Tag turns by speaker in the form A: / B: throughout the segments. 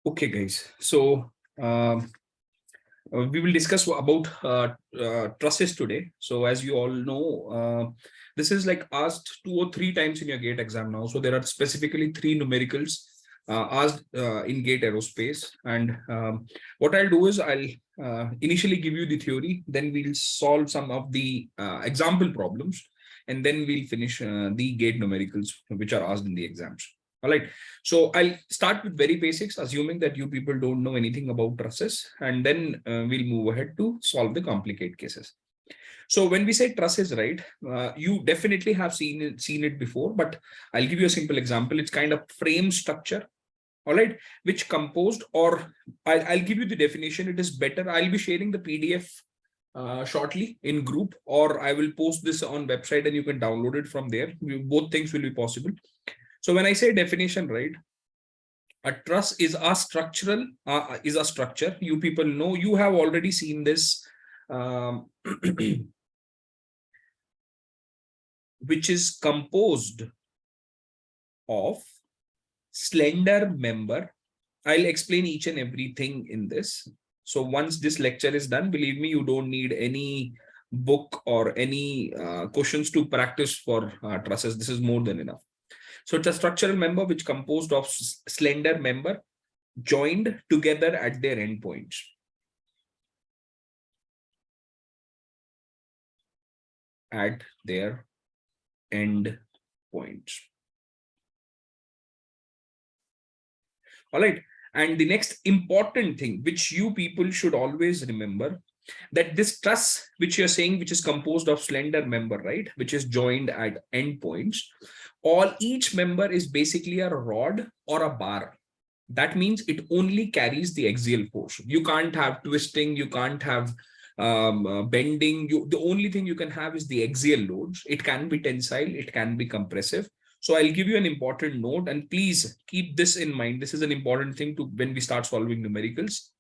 A: Okay, guys. So we will discuss about trusses today. So as you all know, this is like asked 2 or 3 times in your GATE exam now. So there are specifically 3 numericals asked in GATE Aerospace. And what I'll do is I'll initially give you the theory, then we'll solve some of the example problems, and then we'll finish the GATE numericals which are asked in the exams. All right. So I'll start with very basics, assuming that you people don't know anything about trusses, and then we'll move ahead to solve the complicated cases. So when we say trusses, right, you definitely have seen it before, but I'll give you a simple example. It's kind of frame structure, all right, which composed, or I'll give you the definition. It is better. I'll be sharing the PDF shortly in group, or I will post this on website and you can download it from there. Both things will be possible. So when I say definition, right, a truss is a structure. You people know, you have already seen this, which is composed of slender member. I'll explain each and everything in this. So once this lecture is done, believe me, you don't need any book or any questions to practice for trusses. This is more than enough. So it's a structural member which composed of slender member joined together at their endpoints. At their end points. All right. And the next important thing, which you people should always remember, that this truss, which you're saying, which is composed of slender member, right, which is joined at endpoints, each member is basically a rod or a bar. That means it only carries the axial force. You can't have twisting, you can't have bending. The only thing you can have is the axial loads. It can be tensile, it can be compressive. So I'll give you an important note, and please keep this in mind. This is an important thing to when we start solving numericals,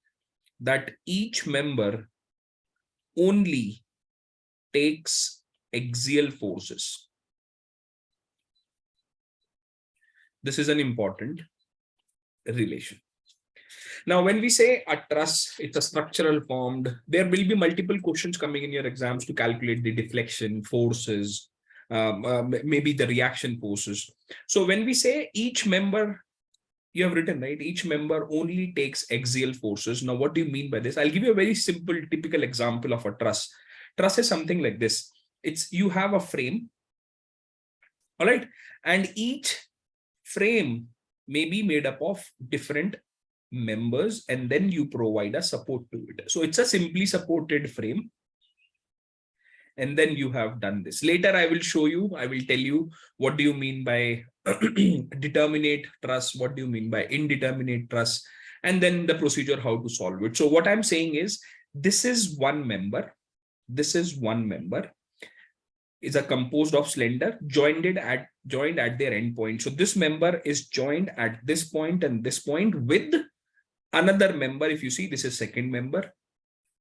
A: that each member only takes axial forces. This is an important relation. Now, when we say a truss, it's a structural formed, there will be multiple questions coming in your exams to calculate the deflection forces, maybe the reaction forces. So when we say each member, you have written, right, each member only takes axial forces. Now, what do you mean by this? I'll give you a very simple, typical example of a truss. Truss is something like this. You have a frame, all right, and each frame may be made up of different members, and then you provide a support to it. So it's a simply supported frame. And then you have done this. Later, I will show you, I will tell you what do you mean by determinate truss, what do you mean by indeterminate truss, and then the procedure how to solve it. So what I'm saying is, this is one member. This is one member. Is a composed of slender joined at their endpoint. So this member is joined at this point and this point with another member. If you see, this is second member,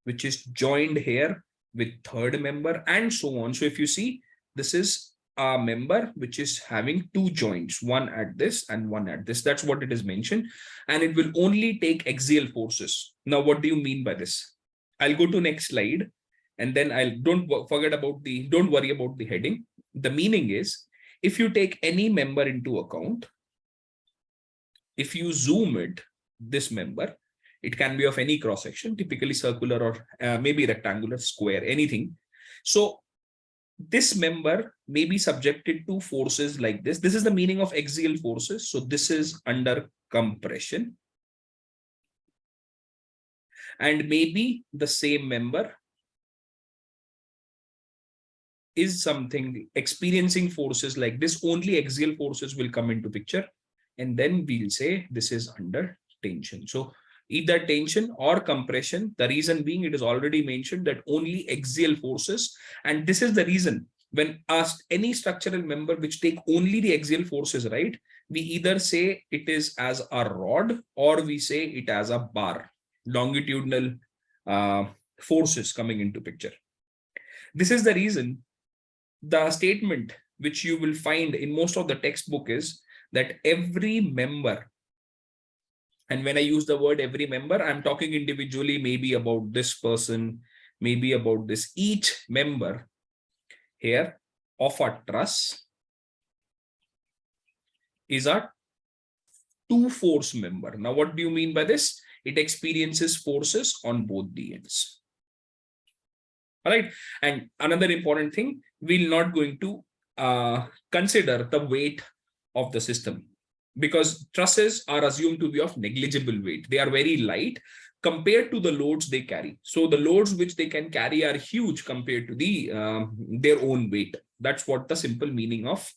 A: which is joined here with third member, and so on. So if you see, this is a member which is having two joints, one at this and one at this. That's what it is mentioned. And it will only take axial forces. Now, what do you mean by this? I'll go to next slide. And then don't worry about the heading. The meaning is, if you take any member into account, if you zoom it, this member, it can be of any cross section, typically circular or maybe rectangular, square, anything. So this member may be subjected to forces like this. This is the meaning of axial forces. So this is under compression. And maybe the same member is something experiencing forces like this. Only axial forces will come into picture, and then we'll say this is under tension. So either tension or compression. The reason being, it is already mentioned that only axial forces, and this is the reason when asked any structural member which take only the axial forces, right, we either say it is as a rod or we say it as a bar, longitudinal forces coming into picture. This is the reason the statement which you will find in most of the textbook is that every member And when I use the word every member, I'm talking individually, maybe about this person, maybe about this. Each member here of a truss is a two-force member. Now, what do you mean by this? It experiences forces on both the ends. All right. And another important thing, we're not going to consider the weight of the system, because trusses are assumed to be of negligible weight. They are very light compared to the loads they carry. So the loads which they can carry are huge compared to their own weight. That's what the simple meaning of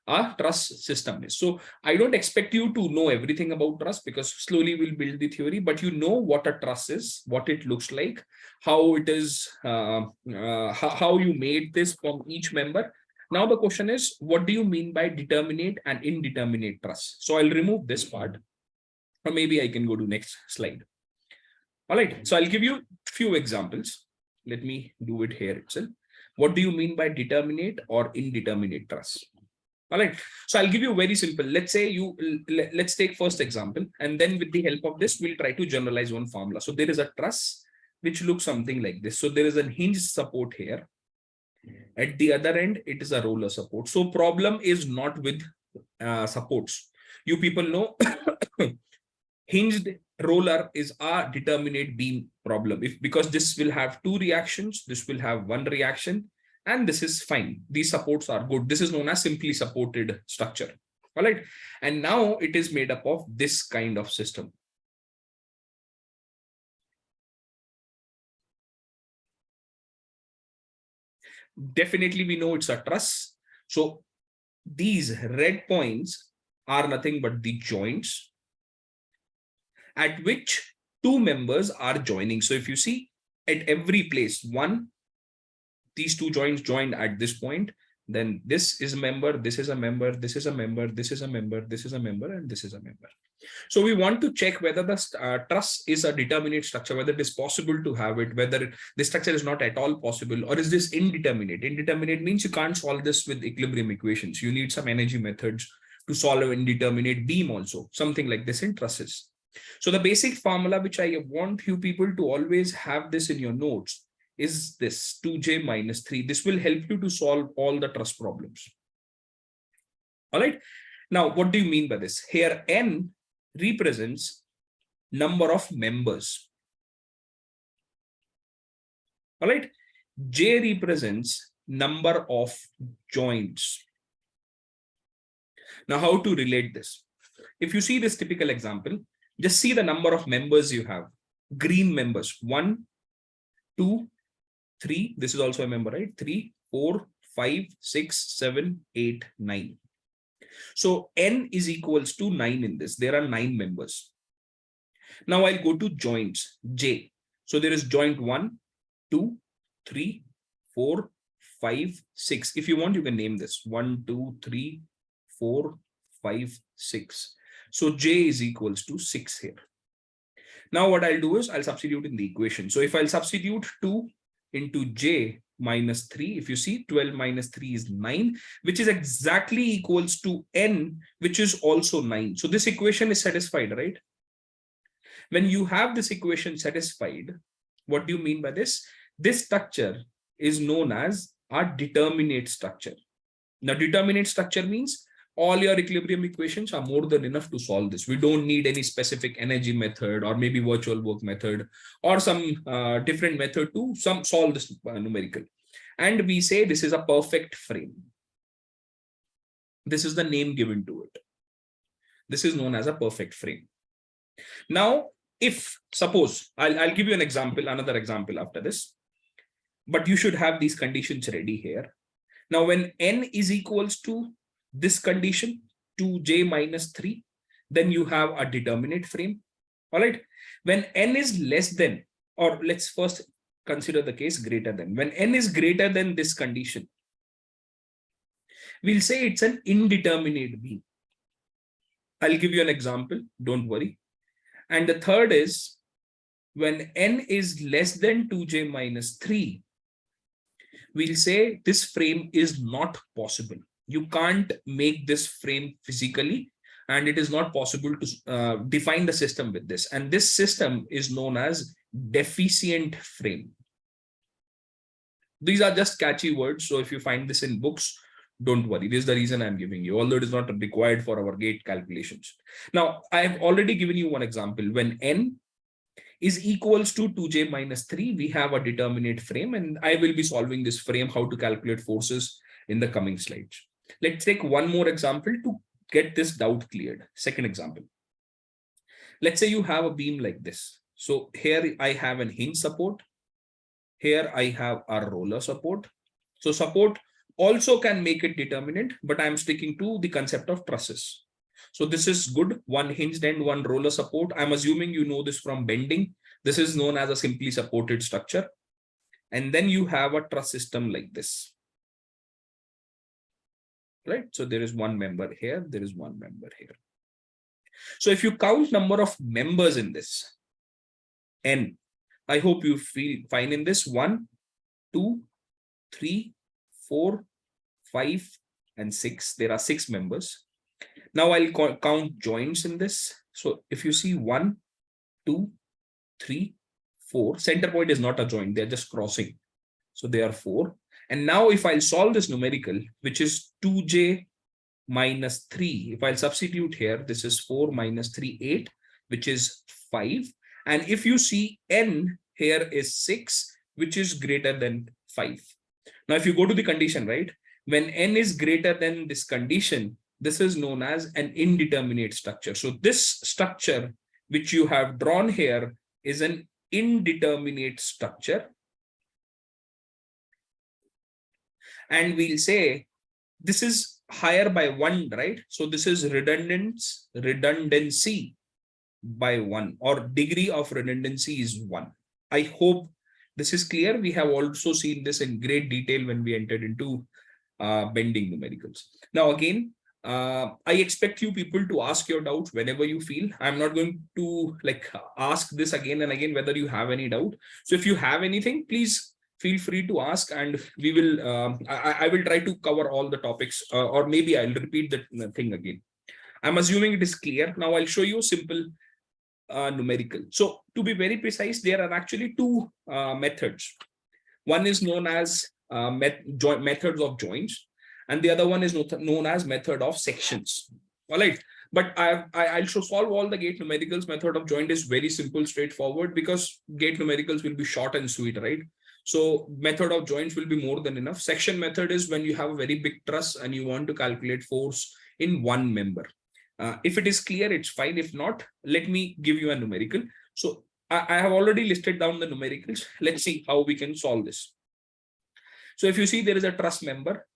A: a truss system is. So I don't expect you to know everything about truss, because slowly we'll build the theory, but you know what a truss is, what it looks like, how it is, how you made this from each member. Now the question is, what do you mean by determinate and indeterminate truss? So I'll remove this part, or maybe I can go to next slide. All right, so I'll give you a few examples. Let me do it here itself. What do you mean by determinate or indeterminate truss? All right, so I'll give you very simple. Let's say let's take first example, and then with the help of this, we'll try to generalize one formula. So there is a truss which looks something like this. So there is a hinge support here. At the other end, it is a roller support. So problem is not with supports. You people know hinged roller is a determinate beam problem. Because this will have two reactions, this will have one reaction, and this is fine. These supports are good. This is known as simply supported structure. All right. And now it is made up of this kind of system. Definitely we know it's a truss. So these red points are nothing but the joints at which two members are joining. So if you see at every place, these two joints joined at this point, then this is a member, this is a member, this is a member, this is a member, this is a member, and this is a member. So we want to check whether the truss is a determinate structure, whether it is possible to have it, whether this structure is not at all possible, or is this indeterminate. Indeterminate means you can't solve this with equilibrium equations. You need some energy methods to solve an indeterminate beam also, something like this in trusses. So the basic formula which I want you people to always have this in your notes is this 2j minus 3. This will help you to solve all the truss problems. All right. Now, what do you mean by this? Here, n represents number of members. All right. J represents number of joints. Now, how to relate this? If you see this typical example, just see the number of members you have. Green members, 1, 2, 3. This is also a member, right? 3, 4, 5, 6, 7, 8, 9. So n is equals to 9 in this. There are 9 members. Now I'll go to joints, J. So there is joint 1, 2, 3, 4, 5, 6. If you want, you can name this 1, 2, 3, 4, 5, 6. So J is equals to 6 here. Now what I'll do is I'll substitute in the equation. So if I'll substitute 2 into J minus 3, if you see 12 minus 3 is 9, which is exactly equals to n, which is also 9. So this equation is satisfied, right? When you have this equation satisfied, what do you mean by this? This structure is known as a determinate structure. Now, determinate structure means all your equilibrium equations are more than enough to solve this. We don't need any specific energy method or maybe virtual work method or some different method to solve this numerical. And we say this is a perfect frame. This is the name given to it. This is known as a perfect frame. Now, if suppose I'll give you an example, another example after this, but you should have these conditions ready here. Now, when n is equals to this condition 2j minus 3, then you have a determinate frame. All right. When n is less than, or let's first consider the case greater than. When n is greater than this condition, we'll say it's an indeterminate beam. I'll give you an example. Don't worry. And the third is when n is less than 2j minus 3, we'll say this frame is not possible. You can't make this frame physically and it is not possible to define the system with this. And this system is known as deficient frame. These are just catchy words. So if you find this in books, don't worry. This is the reason I'm giving you, although it is not required for our GATE calculations. Now, I have already given you one example. When n is equals to 2j minus 3, we have a determinate frame, and I will be solving this frame, how to calculate forces, in the coming slides. Let's take one more example to get this doubt cleared. Second example. Let's say you have a beam like this. So here I have an hinge support. Here I have a roller support. So support also can make it determinate, but I'm sticking to the concept of trusses. So this is good. One hinged end, one roller support. I'm assuming you know this from bending. This is known as a simply supported structure. And then you have a truss system like this. Right? So there is one member here. There is one member here. So if you count number of members in this, n, I hope you feel fine in this. 1, 2, 3, 4, 5, and 6. There are 6 members. Now I'll count joints in this. So if you see 1, 2, 3, 4, center point is not a joint. They're just crossing. So they are 4. And now if I'll solve this numerical, which is 2j minus 3, if I'll substitute here, this is 4 minus 3, 8, which is 5. And if you see n here is 6, which is greater than 5. Now, if you go to the condition, right, when n is greater than this condition, this is known as an indeterminate structure. So this structure, which you have drawn here, is an indeterminate structure. And we'll say this is higher by 1, right? So this is redundancy by 1, or degree of redundancy is 1. I hope this is clear. We have also seen this in great detail when we entered into bending numericals. Now, again, I expect you people to ask your doubts whenever you feel. I'm not going to ask this again and again whether you have any doubt. So if you have anything, please feel free to ask, and we will. I will try to cover all the topics, or maybe I'll repeat the thing again. I'm assuming it is clear. Now I'll show you simple numerical. So to be very precise, there are actually 2 methods. One is known as methods of joints, and the other one is known as method of sections. All right. But I'll solve all the GATE numericals. Method of joint is very simple, straightforward, because GATE numericals will be short and sweet, right? So method of joints will be more than enough. Section method is when you have a very big truss and you want to calculate force in one member. If it is clear, it's fine. If not, let me give you a numerical. So I have already listed down the numericals. Let's see how we can solve this. So if you see, there is a truss member,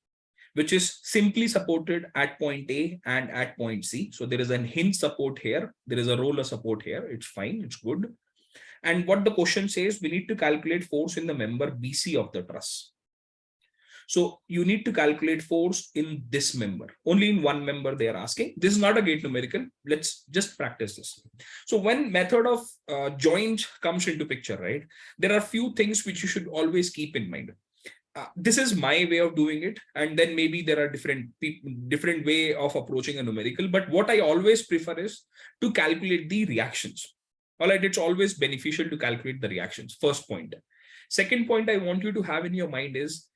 A: which is simply supported at point A and at point C. So there is a hinge support here. There is a roller support here. It's fine. It's good. And what the question says, we need to calculate force in the member BC of the truss. So you need to calculate force in this member. Only in one member they are asking. This is not a GATE numerical. Let's just practice this. So when method of joint comes into picture, right, there are few things which you should always keep in mind. This is my way of doing it, and then maybe there are different way of approaching a numerical. But what I always prefer is to calculate the reactions. All right, it's always beneficial to calculate the reactions. First point. Second point I want you to have in your mind is,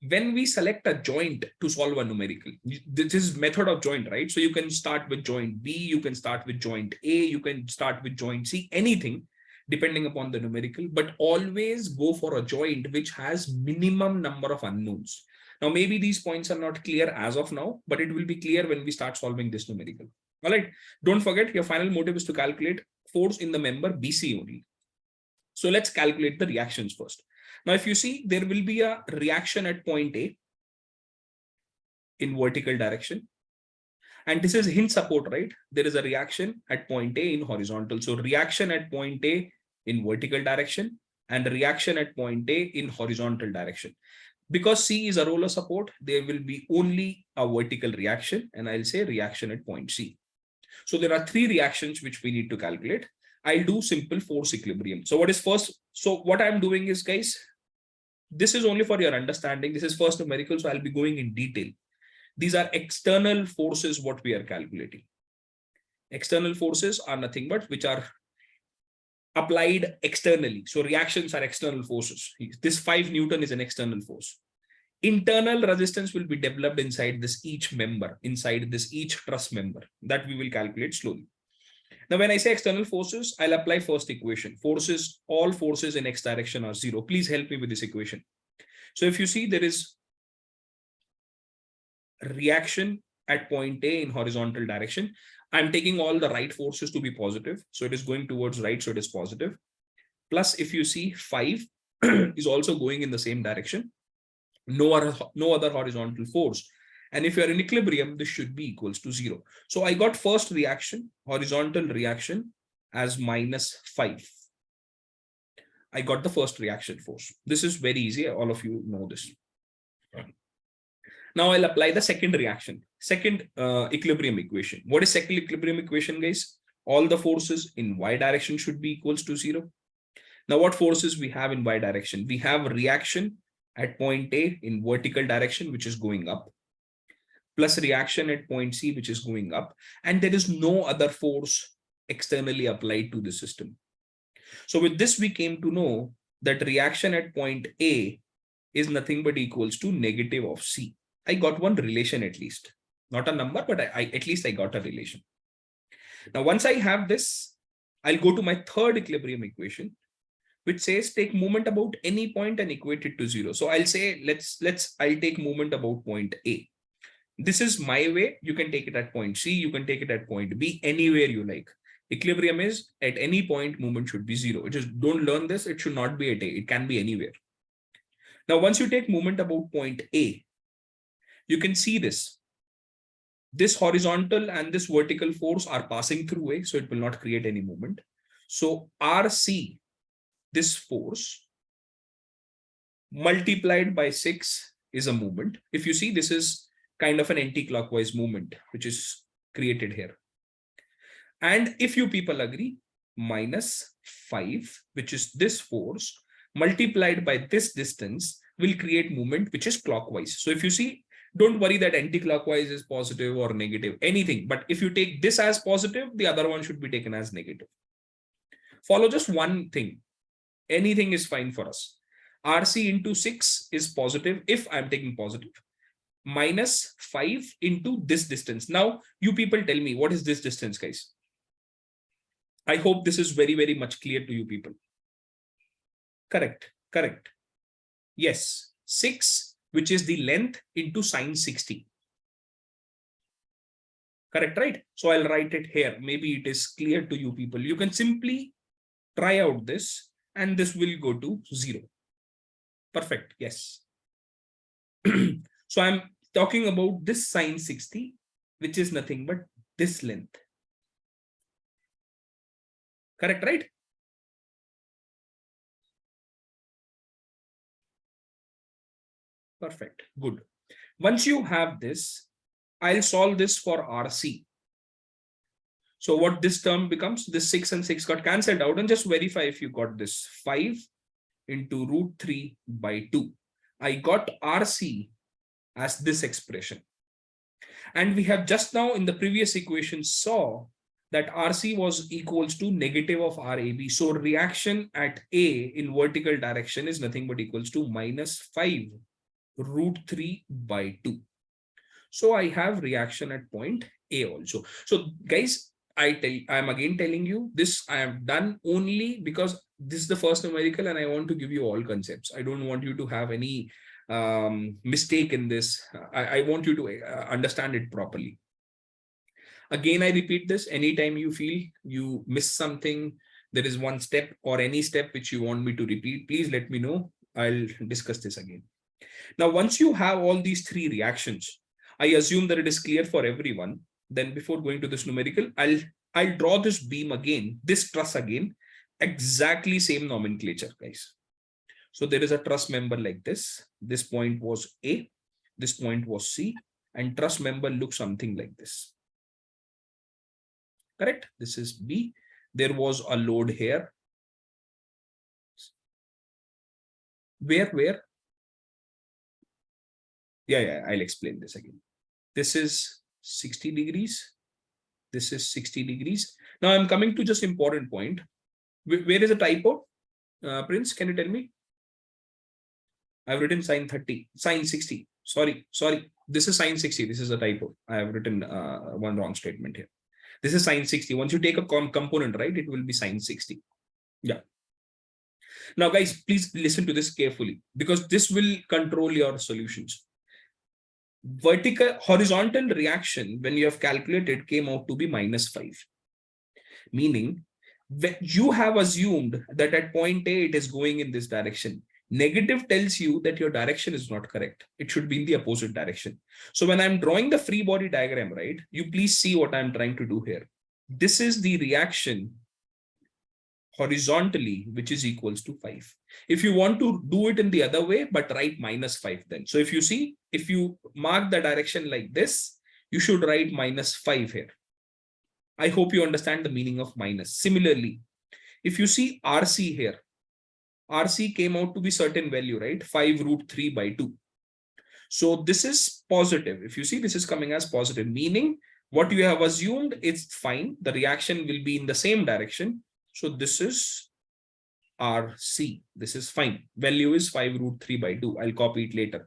A: when we select a joint to solve a numerical, this is method of joint, right? So you can start with joint B, you can start with joint A, you can start with joint C, anything depending upon the numerical, but always go for a joint which has minimum number of unknowns. Now, maybe these points are not clear as of now, but it will be clear when we start solving this numerical. All right. Don't forget, your final motive is to calculate force in the member BC only. So let's calculate the reactions first. Now, if you see, there will be a reaction at point A in vertical direction. And this is hinge support, right? There is a reaction at point A in horizontal. So reaction at point A in vertical direction and reaction at point A in horizontal direction. Because C is a roller support, there will be only a vertical reaction, and I'll say reaction at point C. So there are 3 reactions which we need to calculate. I'll do simple force equilibrium. So what is first? So what I'm doing is, guys, this is only for your understanding. This is first numerical, so I'll be going in detail. These are external forces what we are calculating. External forces are nothing but which are applied externally. So reactions are external forces. This 5 Newton is an external force. Internal resistance will be developed inside this each member, inside this each truss member, that we will calculate slowly. Now, when I say external forces, I'll apply first equation. Forces, all forces in x direction are 0. Please help me with this equation. So if you see, there is reaction at point A in horizontal direction. I'm taking all the right forces to be positive. So it is going towards right, so it is positive. Plus, if you see 5 is also going in the same direction. No other horizontal force. And if you're in equilibrium, this should be equals to 0. So I got first reaction, horizontal reaction as -5. I got the first reaction force. This is very easy. All of you know this. Now I'll apply the second reaction, second equilibrium equation. What is second equilibrium equation, guys? All the forces in y direction should be equals to 0. Now what forces we have in y direction? We have reaction at point A in vertical direction, which is going up, plus reaction at point C, which is going up. And there is no other force externally applied to the system. So with this, we came to know that reaction at point A is nothing but equals to negative of C. I got one relation at least, not a number, but at least I got a relation. Now, once I have this, I'll go to my third equilibrium equation, which says take moment about any point and equate it to 0. So I'll say, I'll take moment about point A. This is my way. You can take it at point C. You can take it at point B, anywhere you like. Equilibrium is at any point, moment should be 0. Just don't learn this. It should not be at A. It can be anywhere. Now, once you take moment about point A, you can see this. This horizontal and this vertical force are passing through A, so it will not create any moment. So RC, this force, multiplied by 6 is a movement. If you see, this is kind of an anti-clockwise movement, which is created here. And if you people agree, -5, which is this force, multiplied by this distance, will create movement which is clockwise. So if you see, don't worry that anti-clockwise is positive or negative, anything. But if you take this as positive, the other one should be taken as negative. Follow just one thing. Anything is fine for us. RC into 6 is positive if I'm taking positive. -5 into this distance. Now, you people tell me, what is this distance, guys? I hope this is very, very much clear to you people. Correct. Yes, 6, which is the length, into sine 60. Correct, right? So I'll write it here. Maybe it is clear to you people. You can simply try out this, and this will go to 0. Perfect. Yes. So I'm talking about this sine 60, which is nothing but this length. Correct, right? Perfect. Good. Once you have this, I'll solve this for RC. So what this term becomes, this 6 and 6 got cancelled out, and just verify if you got this. 5 into √3 by 2. I got RC as this expression. And we have just now in the previous equation saw that RC was equals to negative of RAB. So reaction at A in vertical direction is nothing but equals to -5 √3 by 2. So I have reaction at point A also. So guys, I'm again telling you this, I have done only because this is the first numerical and I want to give you all concepts. I don't want you to have any mistake in this. I want you to understand it properly. Again, I repeat this, anytime you feel you miss something, there is one step or any step which you want me to repeat, please let me know. I'll discuss this again. Now, once you have all these 3 reactions, I assume that it is clear for everyone. Then before going to this numerical, I'll draw this beam again, this truss again, exactly same nomenclature, guys. So there is a truss member like this. This point was A, this point was C, and truss member looks something like this. Correct? This is B. There was a load here. Where? Yeah, I'll explain this again. This is 60 degrees. This is 60 degrees. Now I'm coming to just important point. Where is the typo? Prince, can you tell me? I've written sine 30, sine 60. Sorry. This is sine 60. This is a typo. I have written one wrong statement here. This is sine 60. Once you take a component, right, it will be sine 60. Yeah. Now, guys, please listen to this carefully because this will control your solutions. Horizontal reaction, when you have calculated, came out to be -5. Meaning, you have assumed that at point A, it is going in this direction. Negative tells you that your direction is not correct. It should be in the opposite direction. So when I'm drawing the free body diagram, right, you please see what I'm trying to do here. This is the reaction horizontally, which is equals to 5. If you want to do it in the other way, but write -5 then. So if you see, if you mark the direction like this, you should write -5 here. I hope you understand the meaning of minus. Similarly, if you see RC here, RC came out to be certain value, right? 5√3/2. So this is positive. If you see, this is coming as positive, meaning what you have assumed is fine. The reaction will be in the same direction. So this is RC. This is fine. Value is 5√3/2. I'll copy it later.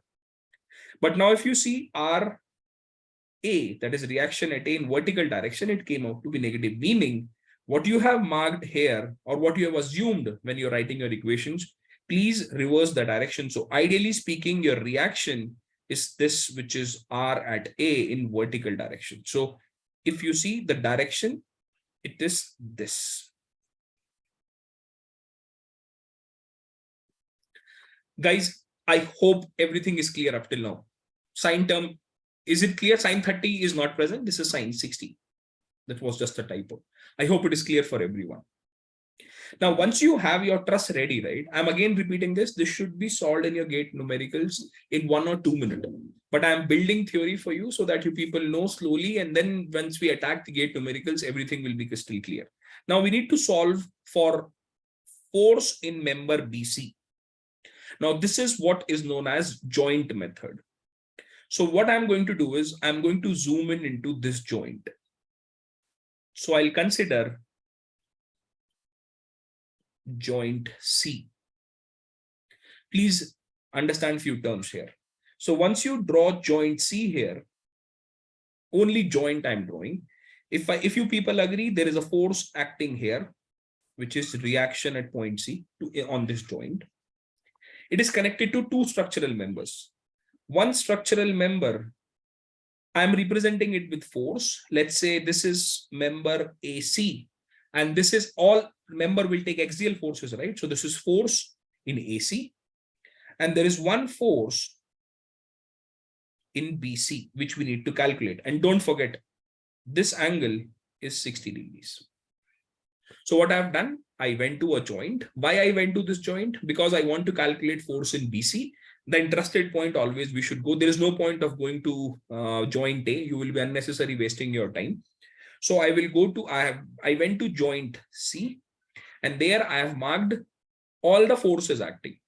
A: But now if you see RA, that is reaction at A in vertical direction, it came out to be negative, meaning what you have marked here or what you have assumed when you're writing your equations, please reverse the direction. So ideally speaking, your reaction is this, which is R at A in vertical direction. So if you see the direction, it is this. Guys, I hope everything is clear up till now. Sine term, is it clear? Sine 30 is not present. This is sine 60. That was just a typo. I hope it is clear for everyone. Now, once you have your truss ready, right? I'm again repeating this. This should be solved in your GATE numericals in 1 or 2 minutes. But I'm building theory for you so that you people know slowly. And then once we attack the GATE numericals, everything will be crystal clear. Now, we need to solve for force in member BC. Now, this is what is known as joint method. So what I'm going to do is I'm going to zoom in into this joint. So I'll consider joint C. Please understand few terms here. So once you draw joint C here, only joint I'm drawing. If you people agree, there is a force acting here, which is reaction at point C on this joint. It is connected to two structural members. One structural member, I'm representing it with force. Let's say this is member AC, and this is all member will take axial forces, right? So this is force in AC, and there is one force in BC, which we need to calculate. And don't forget, this angle is 60 degrees. So what I've done, I went to a joint. Why I went to this joint? Because I want to calculate force in BC. The interested point always we should go. There is no point of going to joint A. You will be unnecessarily wasting your time. So I will go to, I went to joint C, and there I have marked all the forces acting.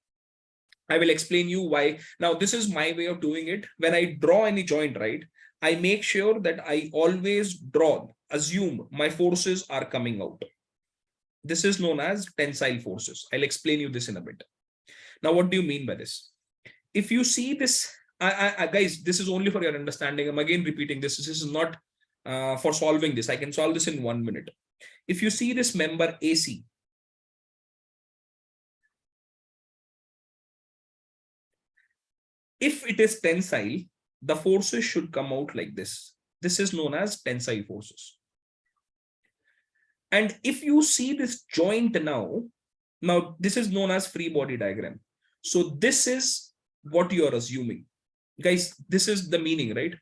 A: I will explain you why. Now, this is my way of doing it. When I draw any joint, right, I make sure that I always assume my forces are coming out. This is known as tensile forces. I'll explain you this in a bit. Now, what do you mean by this? If you see this, guys, this is only for your understanding. I'm again repeating this. This is not for solving this. I can solve this in 1 minute. If you see this member AC, if it is tensile, the forces should come out like this. This is known as tensile forces. And if you see this joint now this is known as free body diagram. So this is what you are assuming. Guys, this is the meaning, right?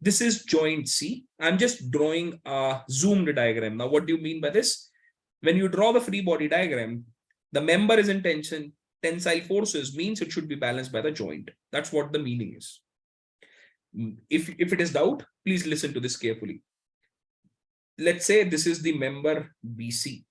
A: This is joint C. I'm just drawing a zoomed diagram. Now, what do you mean by this? When you draw the free body diagram, the member is in tension. Tensile forces means it should be balanced by the joint. That's what the meaning is. If it is doubt, please listen to this carefully. Let's say this is the member BC.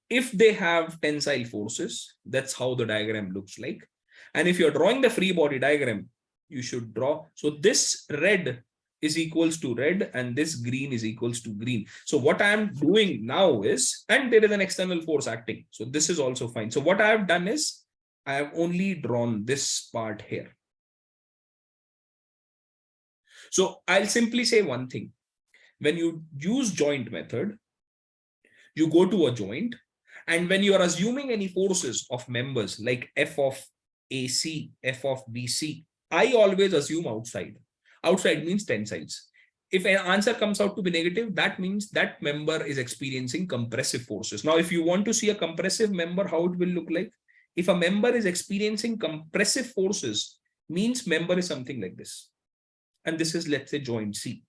A: If they have tensile forces, that's how the diagram looks like. And if you're drawing the free body diagram, you should draw. So this red is equals to red and this green is equals to green. So what I am doing now is, and there is an external force acting. So this is also fine. So what I have done is I have only drawn this part here. So I'll simply say one thing. When you use joint method, you go to a joint, and when you are assuming any forces of members like F of AC, F of BC, I always assume outside. Outside means tensiles. If an answer comes out to be negative, that means that member is experiencing compressive forces. Now, if you want to see a compressive member, how it will look like? If a member is experiencing compressive forces, means member is something like this. And this is, let's say, joint C.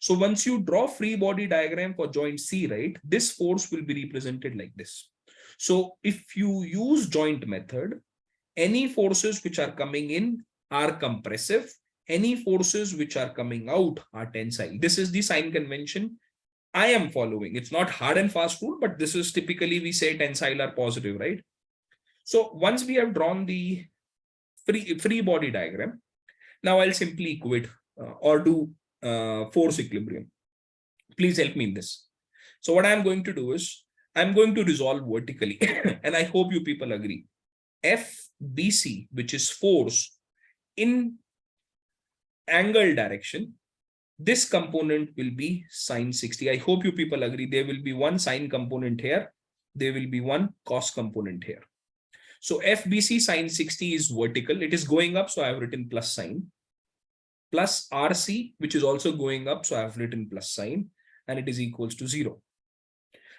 A: So once you draw free body diagram for joint C, right, this force will be represented like this. So if you use joint method, any forces which are coming in are compressive. Any forces which are coming out are tensile. This is the sign convention I am following. It's not hard and fast rule, but this is typically we say tensile are positive, right? So once we have drawn the free body diagram, now I'll simply equate or do force equilibrium. Please help me in this. So what I'm going to do is I'm going to resolve vertically and I hope you people agree. FBC, which is force in angle direction, this component will be sine 60. I hope you people agree. There will be one sine component here. There will be one cos component here. So FBC sine 60 is vertical. It is going up. So I have written plus sign. Plus RC, which is also going up. So I have written plus sign and it is equals to 0.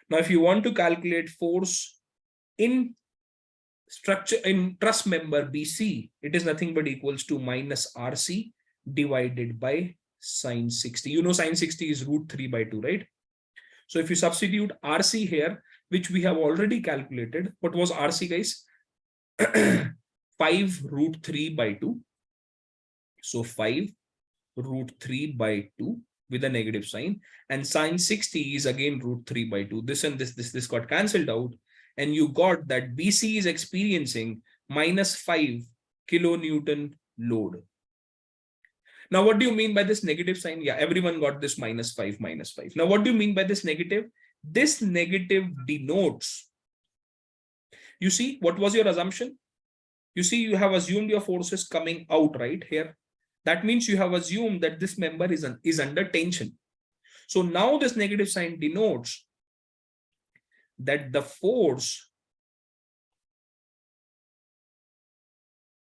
A: Now, if you want to calculate force in structure in truss member BC, it is nothing but equals to minus RC divided by sine 60. You know, sine 60 is root 3 by 2, right? So if you substitute RC here, which we have already calculated, what was RC, guys? 5 root 3 by 2. So 5 root 3 by 2 with a negative sign, and sine 60 is again root 3 by 2. This and this got cancelled out, and you got that BC is experiencing minus 5 kilonewton load. Now, what do you mean by this negative sign? Yeah, everyone got this minus 5, minus 5. Now, what do you mean by this negative? This negative denotes, you see, what was your assumption? You see, you have assumed your forces coming out right here. That means you have assumed that this member is under tension. So now this negative sign denotes that the force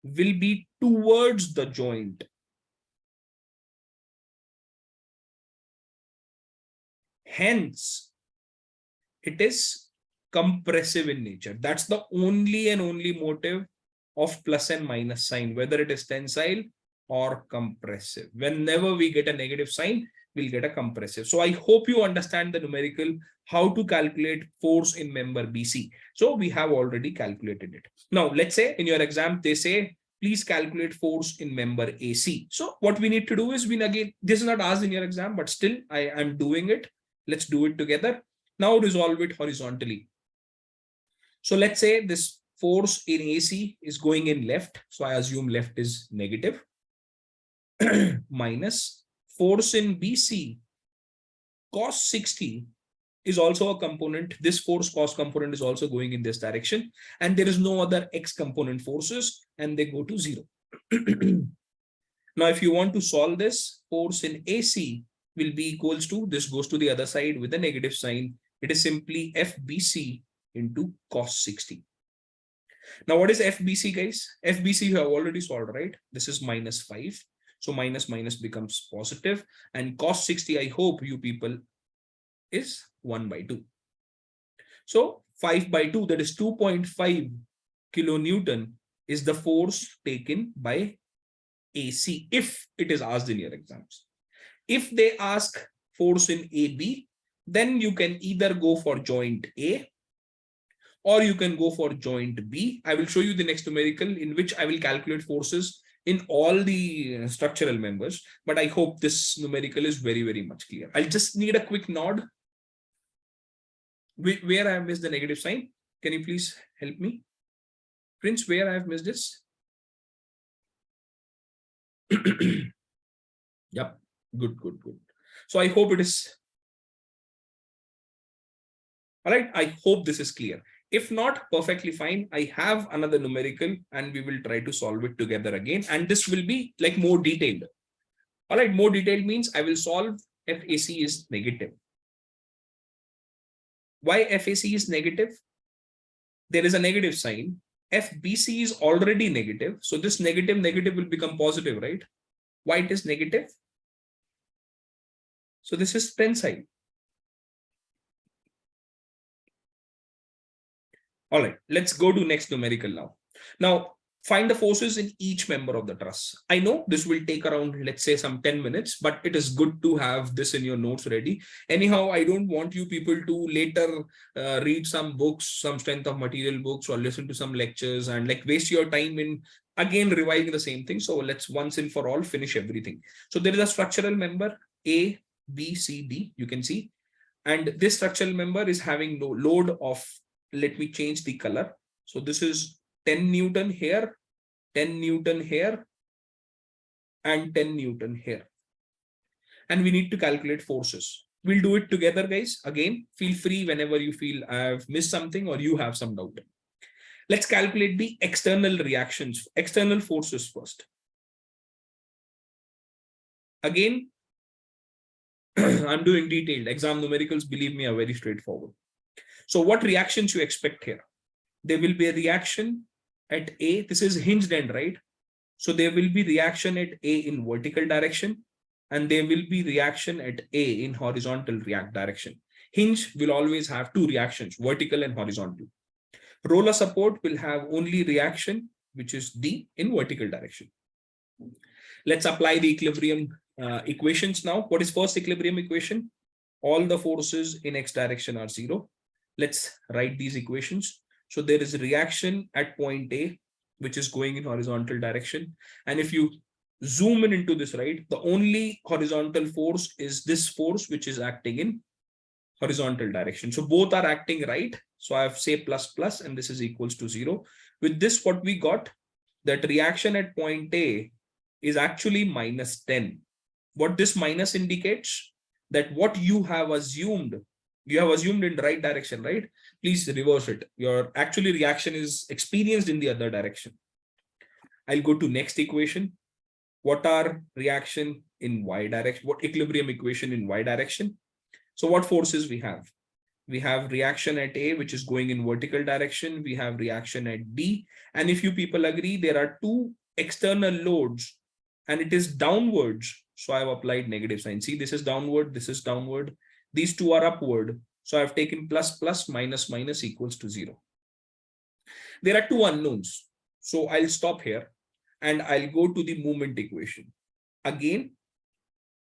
A: will be towards the joint. Hence, it is compressive in nature. That's the only and only motive of plus and minus sign, whether it is tensile or compressive. Whenever we get a negative sign, we'll get a compressive. So I hope you understand the numerical, how to calculate force in member BC. So we have already calculated it. Now, let's say in your exam, they say, please calculate force in member AC. So what we need to do is, again, this is not asked in your exam, but still I am doing it. Let's do it together. Now resolve it horizontally. So let's say this force in AC is going in left. So I assume left is negative. Minus force in BC cos 60 is also a component. This force cos component is also going in this direction, and there is no other x component forces, and they go to 0. Now, if you want to solve this, force in AC will be equals to, this goes to the other side with a negative sign. It is simply FBC into cos 60. Now, what is FBC, guys? FBC you have already solved, right? This is minus 5. So minus minus becomes positive, and cos 60, I hope you people, is 1 by 2. So 5 by 2, that is 2.5 kilonewton is the force taken by AC, if it is asked in your exams. If they ask force in AB, then you can either go for joint A or you can go for joint B. I will show you the next numerical in which I will calculate forces in all the structural members, but I hope this numerical is very, very much clear. I'll just need a quick nod. Where I have missed the negative sign, can you please help me? Prince, where I have missed this? Yep. Good, good, good. So I hope it is. All right. I hope this is clear. If not, perfectly fine. I have another numerical and we will try to solve it together again. And this will be like more detailed. All right. More detailed means I will solve FAC is negative. Why FAC is negative? There is a negative sign. FBC is already negative. So this negative will become positive, right? Why it is negative? So this is tensile. All right, let's go to next numerical now. Now, find the forces in each member of the truss. I know this will take around, let's say, some 10 minutes, but it is good to have this in your notes ready. Anyhow, I don't want you people to later read some books, some strength of material books, or listen to some lectures and like waste your time in again revising the same thing. So let's once and for all finish everything. So there is a structural member A, B, C, D, you can see. And this structural member is having no load of, let me change the color. So this is 10 Newton here, 10 Newton here, and 10 Newton here. And we need to calculate forces. We'll do it together, guys. Again, feel free whenever you feel I've missed something or you have some doubt. Let's calculate the external reactions, external forces first. Again, I'm doing detailed. Exam numericals, believe me, are very straightforward. So what reactions you expect here? There will be a reaction at A. This is hinged end, right? So there will be reaction at A in vertical direction, and there will be reaction at A in horizontal react direction. Hinge will always have two reactions, vertical and horizontal. Roller support will have only reaction, which is D in vertical direction. Let's apply the equilibrium equations now. What is first equilibrium equation? All the forces in X direction are zero. Let's write these equations. So there is a reaction at point A, which is going in horizontal direction. And if you zoom in into this, right, the only horizontal force is this force, which is acting in horizontal direction. So both are acting right. So I have say plus plus, and this is equals to zero. With this, what we got, that reaction at point A is actually minus 10. What this minus indicates, that what you have assumed in the right direction, right? Please reverse it. Your actually reaction is experienced in the other direction. I'll go to next equation. What are reaction in Y direction? What equilibrium equation in Y direction? So what forces we have? We have reaction at A, which is going in vertical direction. We have reaction at B. And if you people agree, there are two external loads and it is downwards. So I've applied negative sign. See, this is downward. This is downward. These two are upward. So I've taken plus, plus, minus, minus equals to zero. There are two unknowns. So I'll stop here and I'll go to the moment equation. Again,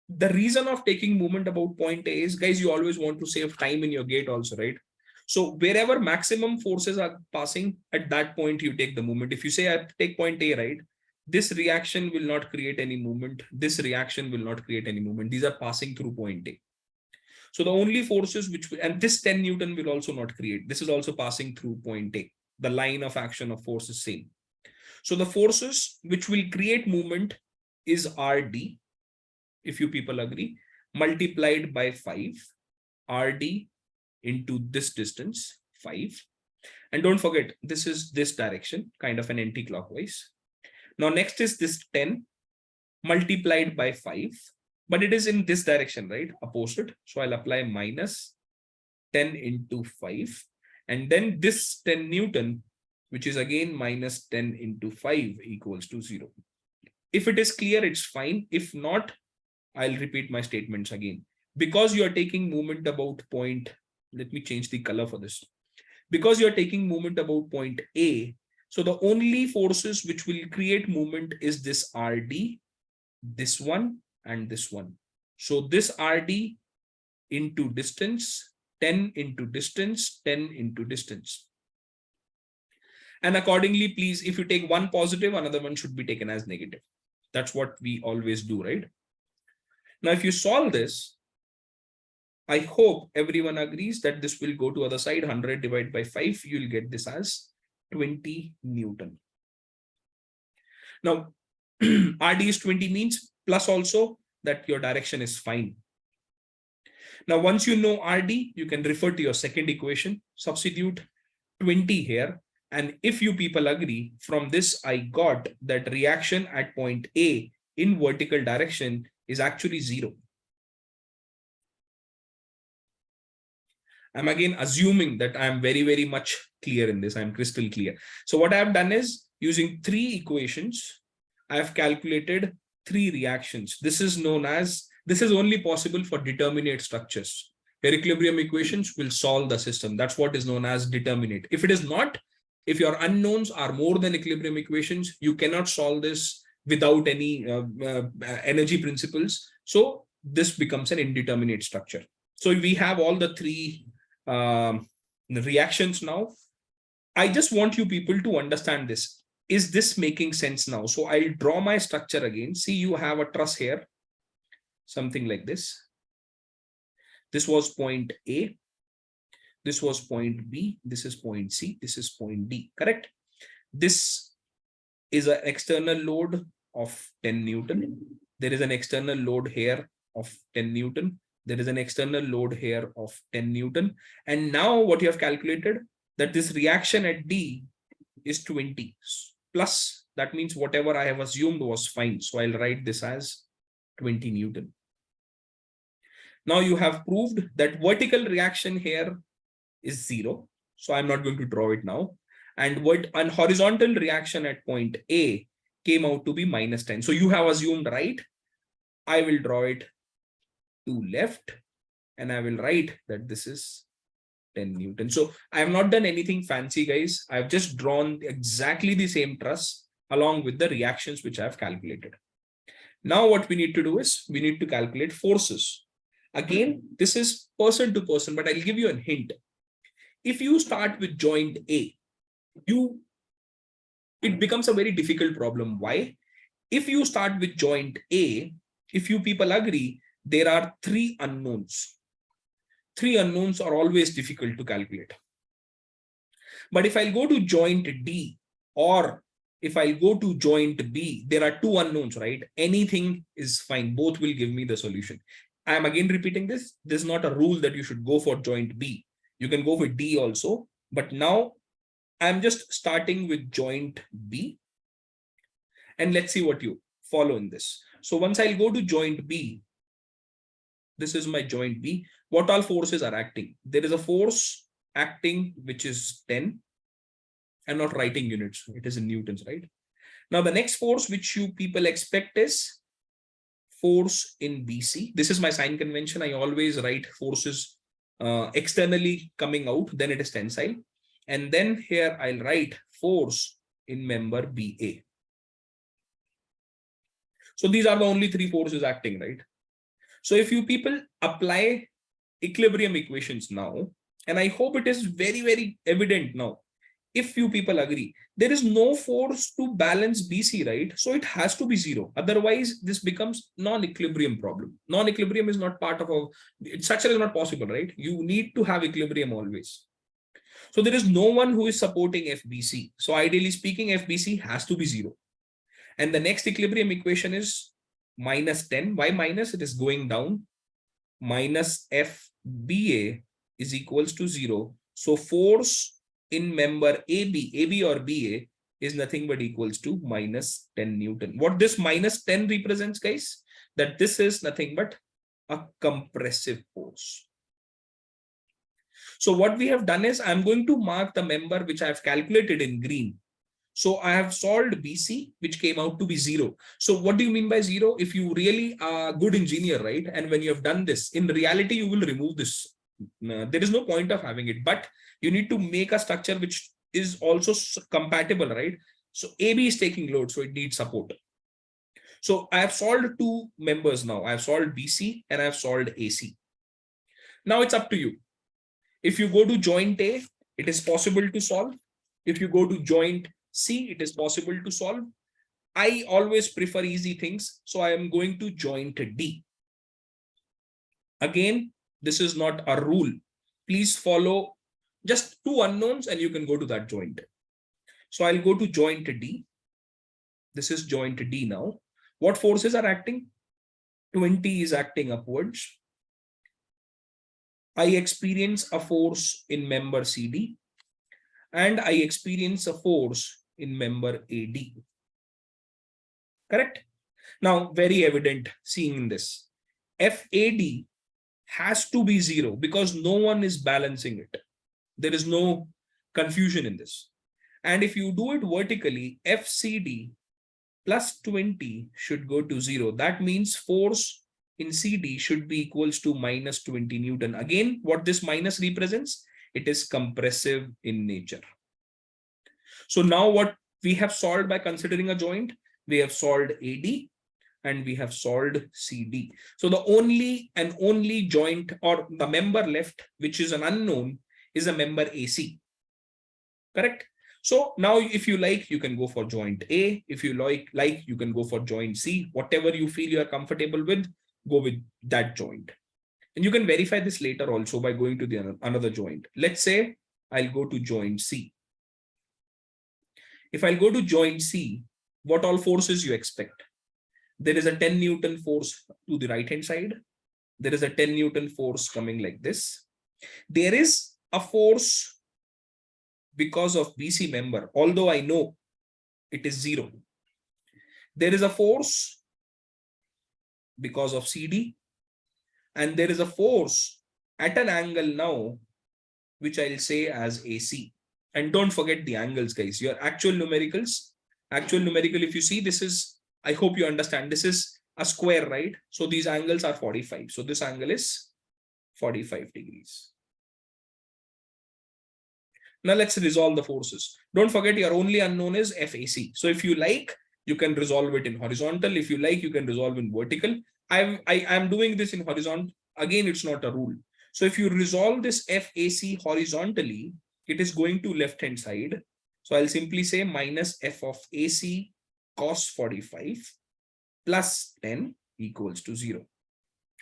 A: the reason of taking moment about point A is, guys, you always want to save time in your gate also, right? So wherever maximum forces are passing, at that point, you take the moment. If you say I take point A, right, this reaction will not create any movement. This reaction will not create any movement. These are passing through point A. So the only forces which, and this 10 Newton will also not create. This is also passing through point A. The line of action of force is same. So the forces which will create movement is RD, if you people agree, multiplied by 5, RD into this distance, 5. And don't forget, this is this direction, kind of an anti-clockwise. Now next is this 10 multiplied by 5, but it is in this direction, right? Opposite. So I'll apply minus 10 into 5. And then this 10 Newton, which is again minus 10 into 5 equals to 0. If it is clear, it's fine. If not, I'll repeat my statements again. Because you are taking movement about point, let me change the color for this. Because you are taking movement about point A, so the only forces which will create movement is this RD, this one, and this one. So this RD into distance, 10 into distance, 10 into distance. And accordingly, please, if you take one positive, another one should be taken as negative. That's what we always do, right? Now, if you solve this, I hope everyone agrees that this will go to other side, 100 divided by 5, you'll get this as 20 Newton. Now, RD is 20 means plus also that your direction is fine. Now, once you know RD, you can refer to your second equation, substitute 20 here. And if you people agree, from this, I got that reaction at point A in vertical direction is actually 0. I'm again assuming that I'm very, very much clear in this. I'm crystal clear. So what I've done is using 3 equations, I've calculated 3 reactions. This is only possible for determinate structures. Your equilibrium equations will solve the system. That's what is known as determinate. If it is not, if your unknowns are more than equilibrium equations, you cannot solve this without any energy principles. So this becomes an indeterminate structure. So we have all the 3 reactions now. I just want you people to understand this. Is this making sense now? So I'll draw my structure again. See, you have a truss here, something like this. This was point A. This was point B. This is point C. This is point D, correct? This is an external load of 10 Newton. There is an external load here of 10 Newton. There is an external load here of 10 Newton. And now what you have calculated, that this reaction at D is 20 plus, that means whatever I have assumed was fine. So I'll write this as 20 Newton. Now you have proved that vertical reaction here is 0. So I'm not going to draw it now. And horizontal reaction at point A came out to be -10. So you have assumed right. I will draw it to left, and I will write that this is 10 Newton. So I have not done anything fancy, guys. I've just drawn exactly the same truss along with the reactions which I have calculated. Now what we need to do is we need to calculate forces. Again, this is person to person, but I'll give you a hint. If you start with joint A, it becomes a very difficult problem. Why? If you start with joint A, if you people agree, there are 3 unknowns. 3 unknowns are always difficult to calculate. But if I go to joint D, or if I go to joint B, there are 2 unknowns, right? Anything is fine. Both will give me the solution. I am again repeating this. This is not a rule that you should go for joint B. You can go with D also. But now I'm just starting with joint B. And let's see what you follow in this. So once I'll go to joint B, this is my joint B. What all forces are acting? There is a force acting which is 10. I'm not writing units. It is in newtons, right? Now the next force which you people expect is force in BC. This is my sign convention. I always write forces externally coming out, then it is tensile. And then here I'll write force in member BA. So these are the only 3 forces acting, right? So if you people apply equilibrium equations now, and I hope it is very, very evident now, if you people agree, there is no force to balance BC, right? So it has to be 0. Otherwise, this becomes non-equilibrium problem. Non-equilibrium is not part of structure is not possible, right? You need to have equilibrium always. So there is no one who is supporting FBC. So ideally speaking, FBC has to be 0. And the next equilibrium equation is -10. Why minus? It is going down. Minus FBA is equals to 0. So force in member AB or BA is nothing but equals to -10 Newton. What this -10 represents, guys? That this is nothing but a compressive force. So what we have done is I'm going to mark the member which I have calculated in green. So I have solved BC, which came out to be 0. So what do you mean by 0? If you really are a good engineer, right? And when you have done this, in reality, you will remove this. There is no point of having it, but you need to make a structure which is also compatible, right? So AB is taking load, so it needs support. So I have solved 2 members now. I have solved BC and I have solved AC. Now it's up to you. If you go to joint A, it is possible to solve. If you go to joint C, it is possible to solve. I always prefer easy things, so I am going to joint D. Again, this is not a rule. Please follow just 2 unknowns and you can go to that joint. So I'll go to joint D. This is joint D now. What forces are acting? 20 is acting upwards. I experience a force in member CD and I experience a force in member AD. Correct? Now, very evident seeing this. FAD has to be 0 because no one is balancing it. There is no confusion in this. And if you do it vertically, FCD plus 20 should go to 0. That means force in CD should be equals to minus 20 Newton. Again, what this minus represents, it is compressive in nature. So now what we have solved by considering a joint, we have solved AD and we have solved CD. So the only joint or the member left, which is an unknown, is a member AC. Correct? So now if you like, you can go for joint A. If you like, you can go for joint C. Whatever you feel you are comfortable with, go with that joint. And you can verify this later also by going to the another joint. Let's say I'll go to joint C. If I'll go to joint C, what all forces you expect? There is a 10 Newton force to the right hand side. There is a 10 Newton force coming like this. There is a force because of BC member, although I know it is 0. There is a force because of CD, and there is a force at an angle now, which I'll say as AC. And don't forget the angles, guys. Your actual numerical, if you see, this is, I hope you understand, this is a square, right? So these angles are 45. So this angle is 45 degrees. Now let's resolve the forces. Don't forget your only unknown is FAC. So if you like, you can resolve it in horizontal. If you like, you can resolve in vertical. I'm doing this in horizontal. Again, it's not a rule. So if you resolve this FAC horizontally, it is going to left hand side. So I'll simply say minus F of AC cos 45 plus 10 equals to 0.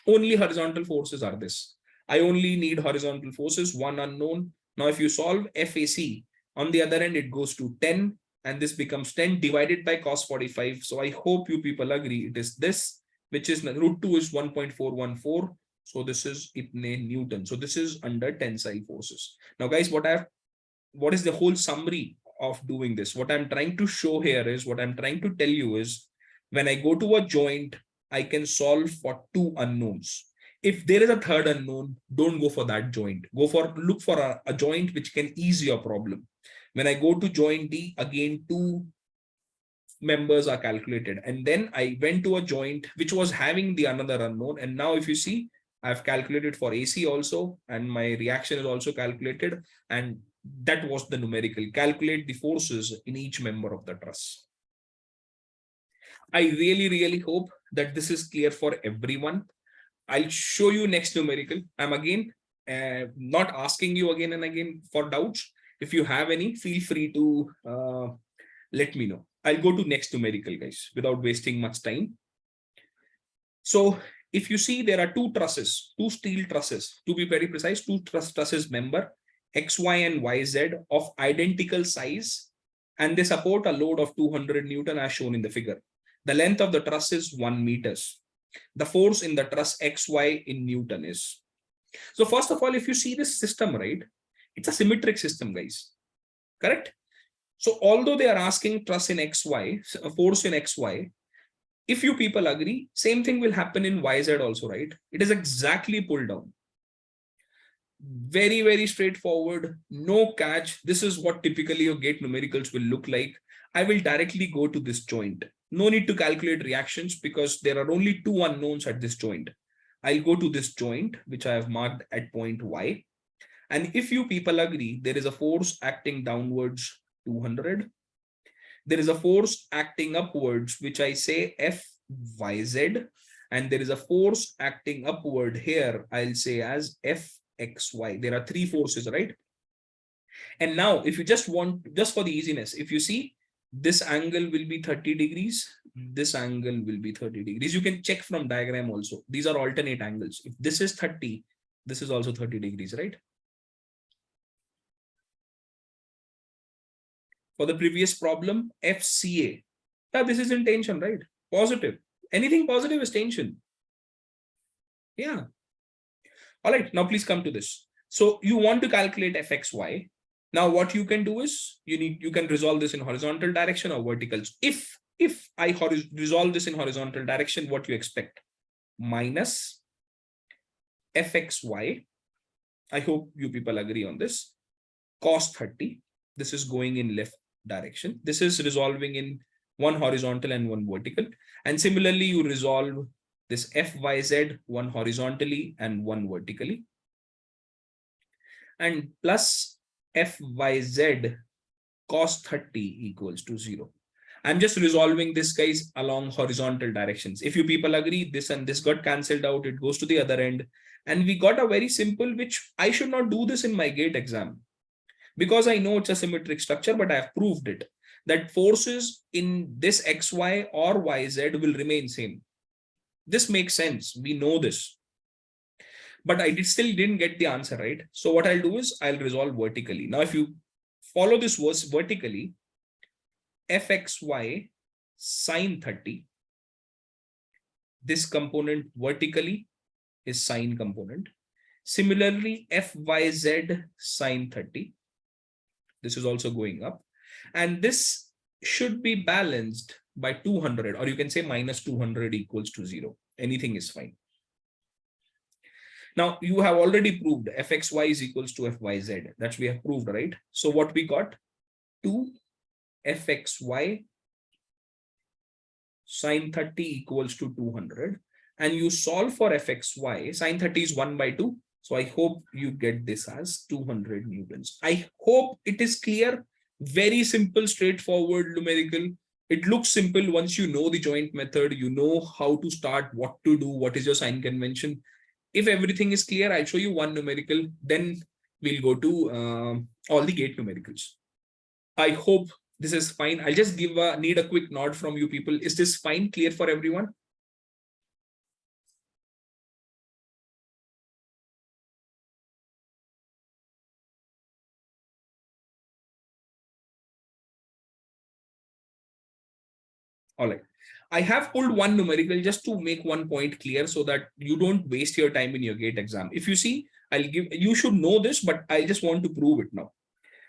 A: Only horizontal forces are this. I only need horizontal forces, one unknown. Now, if you solve FAC, on the other end, it goes to 10, and this becomes 10 divided by cos 45. So I hope you people agree it is this, which is root 2 is 1.414. So this is Ipne Newton. So this is under tensile forces. Now, guys, what is the whole summary of doing this? What I'm trying to show here is, what I'm trying to tell you is, when I go to a joint, I can solve for 2 unknowns. If there is a third unknown, don't go for that joint. Look for a joint which can ease your problem. When I go to joint D, again, 2 members are calculated. And then I went to a joint which was having the another unknown. And now if you see, I've calculated for AC also, and my reaction is also calculated. And that was the numerical. Calculate the forces in each member of the truss. I really, really hope that this is clear for everyone. I'll show you next numerical. I'm again not asking you again and again for doubts. If you have any, feel free to let me know. I'll go to next numerical, guys, without wasting much time. So if you see, there are 2 trusses, 2 steel trusses, to be very precise, 2 trusses member, XY and YZ of identical size, and they support a load of 200 Newton as shown in the figure. The length of the truss is 1 meters. The force in the truss XY in Newton is. So first of all, if you see this system, right, it's a symmetric system, guys. Correct? So although they are asking truss in XY, force in XY, if you people agree, same thing will happen in YZ also, right? It is exactly pulled down. Very, very straightforward, no catch. This is what typically your GATE numericals will look like. I will directly go to this joint. No need to calculate reactions because there are only 2 unknowns at this joint. I'll go to this joint, which I have marked at point Y. And if you people agree, there is a force acting downwards 200. There is a force acting upwards, which I say FYZ. And there is a force acting upward here, I'll say as FXY. There are 3 forces, right? And now, if you just for the easiness, if you see, this angle will be 30 degrees. This angle will be 30 degrees. You can check from diagram also. These are alternate angles. If this is 30, this is also 30 degrees, right? For the previous problem, FCA. Now, this is in tension, right? Positive. Anything positive is tension. Yeah. All right. Now please come to this. So you want to calculate fxy. Now what you can do is you can resolve this in horizontal direction or vertical. If I resolve this in horizontal direction, what you expect? Minus fxy. I hope you people agree on this. Cos 30. This is going in left direction. This is resolving in one horizontal and one vertical. And similarly, you resolve this fyz, one horizontally and one vertically. And plus fyz cos 30 equals to 0. I'm just resolving this, guys, along horizontal directions. If you people agree, this and this got cancelled out, it goes to the other end. And we got a very simple, which I should not do this in my GATE exam, because I know it's a symmetric structure, but I have proved it, that forces in this xy or yz will remain same. This makes sense. We know this. But I still didn't get the answer right. So what I'll do is I'll resolve vertically. Now, if you follow this verse vertically, fxy sine 30, this component vertically is sine component. Similarly, fyz sine 30, this is also going up. And this should be balanced by 200, or you can say minus 200 equals to 0. Anything is fine. Now, you have already proved fxy is equals to fyz. That we have proved, right? So what we got? 2 fxy sine 30 equals to 200. And you solve for fxy. Sine 30 is 1 by 2. So I hope you get this as 200 newtons. I hope it is clear. Very simple, straightforward numerical. It looks simple once you know the joint method. You know how to start, what to do, what is your sign convention. If everything is clear, I'll show you one numerical. Then we'll go to all the GATE numericals. I hope this is fine. I'll just need a quick nod from you people. Is this fine, clear for everyone? All right. I have pulled one numerical just to make one point clear so that you don't waste your time in your GATE exam. If you see, you should know this, but I just want to prove it now.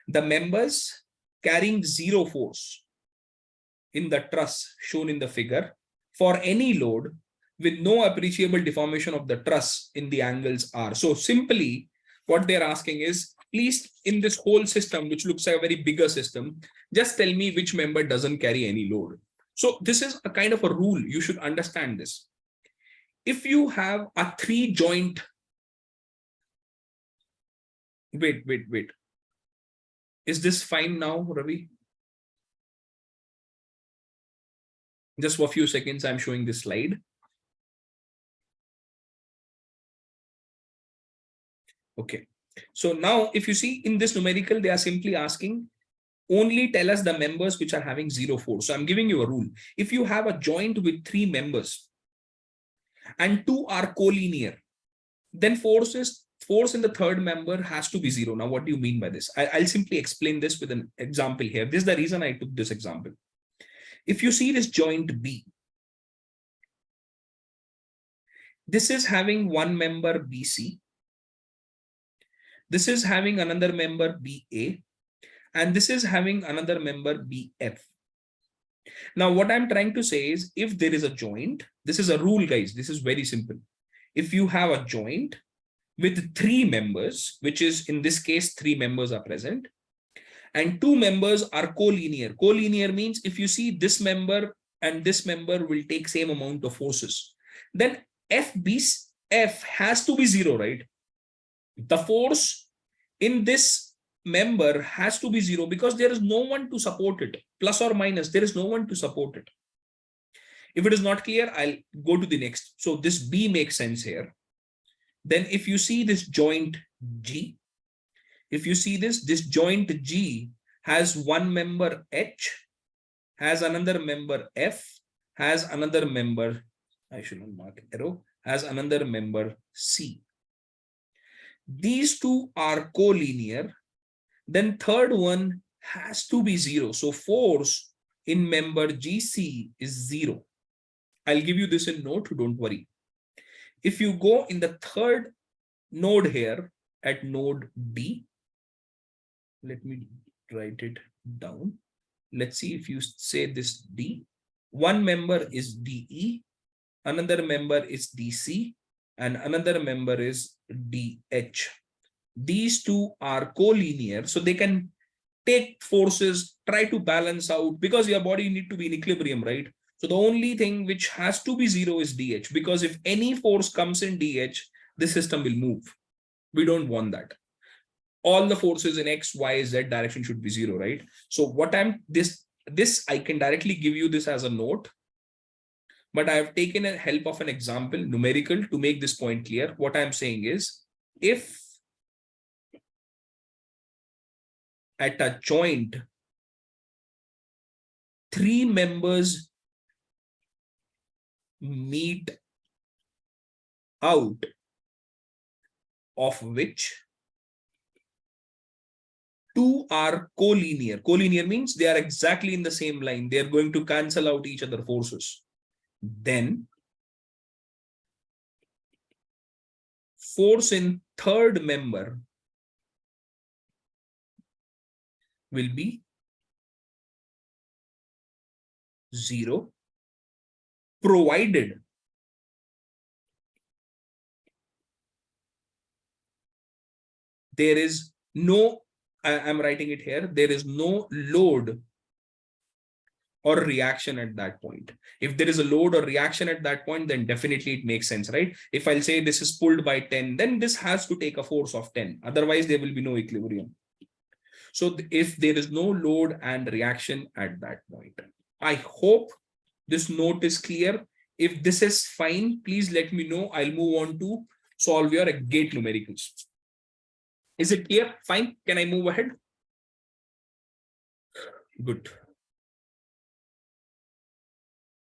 A: The members carrying 0 force in the truss shown in the figure for any load with no appreciable deformation of the truss in the angles R. So simply what they're asking is, please, in this whole system, which looks like a very bigger system, just tell me which member doesn't carry any load. So this is a kind of a rule. You should understand this. If you have a 3 joint, wait. Is this fine now, Ravi? Just for a few seconds, I'm showing this slide. Okay. So now if you see in this numerical, they are simply asking, only tell us the members which are having 0 force. So I'm giving you a rule. If you have a joint with 3 members and 2 are collinear, then force in the third member has to be 0. Now, what do you mean by this? I'll simply explain this with an example here. This is the reason I took this example. If you see this joint B, this is having one member BC. This is having another member BA. And this is having another member BF. Now, what I'm trying to say is, if there is a joint, this is a rule, guys. This is very simple. If you have a joint with 3 members, which is in this case, 3 members are present, and 2 members are collinear. Collinear means if you see this member and this member will take same amount of forces, then F has to be 0, right? The force in this member has to be 0 because there is no one to support it. Plus or minus, there is no one to support it. If it is not clear, I'll go to the next. So this B makes sense here. Then if you see this joint G, if you see this joint G has one member H, has another member F, has another member, I should not mark arrow, has another member C. These two are collinear. Then third one has to be 0. So force in member GC is 0. I'll give you this in note, don't worry. If you go in the third node here at node D, let me write it down. Let's see if you say this D, one member is DE, another member is DC, and another member is DH. These two are collinear, so they can take forces, try to balance out, because your body need to be in equilibrium, right? So the only thing which has to be zero is DH, because if any force comes in DH, the system will move. We don't want that. All the forces in X, Y, Z direction should be zero, right? So what this I can directly give you this as a note, but I have taken a help of an example, numerical, to make this point clear. What I'm saying is, if at a joint, three members meet out, of which two are collinear. Collinear means they are exactly in the same line. They are going to cancel out each other forces. Then force in third member will be zero, provided there is no, I'm writing it here, there is no load or reaction at that point. If there is a load or reaction at that point, then definitely it makes sense, right? If I'll say this is pulled by 10, then this has to take a force of 10. Otherwise, there will be no equilibrium. So if there is no load and reaction at that point, I hope this note is clear. If this is fine, please let me know. I'll move on to solve your GATE numericals. Is it clear? Fine. Can I move ahead? Good.